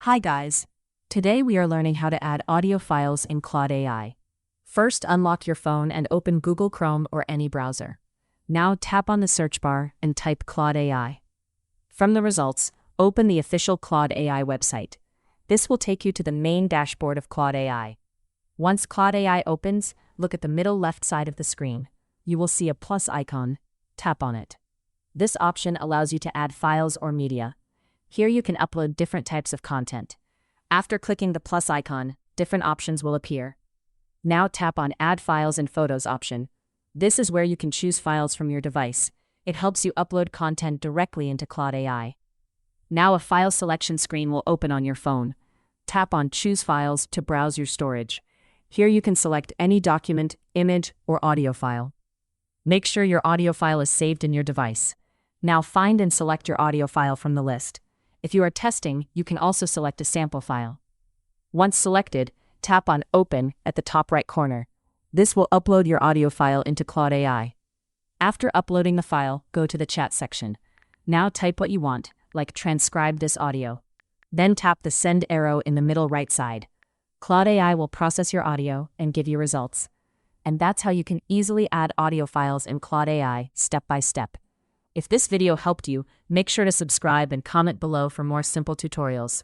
Hi guys. Today we are learning how to add audio files in Claude AI. First, unlock your phone and open Google Chrome or any browser. Now tap on the search bar and type Claude AI. From the results, open the official Claude AI website. This will take you to the main dashboard of Claude AI. Once Claude AI opens, look at the middle left side of the screen. You will see a plus icon. Tap on it. This option allows you to add files or media. Here you can upload different types of content. After clicking the plus icon, different options will appear. Now tap on Add Files and Photos option. This is where you can choose files from your device. It helps you upload content directly into Claude AI. Now a file selection screen will open on your phone. Tap on Choose Files to browse your storage. Here you can select any document, image, or audio file. Make sure your audio file is saved in your device. Now find and select your audio file from the list. If you are testing, you can also select a sample file. Once selected, tap on Open at the top right corner. This will upload your audio file into Claude AI. After uploading the file, go to the chat section. Now type what you want, like transcribe this audio. Then tap the send arrow in the middle right side. Claude AI will process your audio and give you results. And that's how you can easily add audio files in Claude AI step by step. If this video helped you, make sure to subscribe and comment below for more simple tutorials.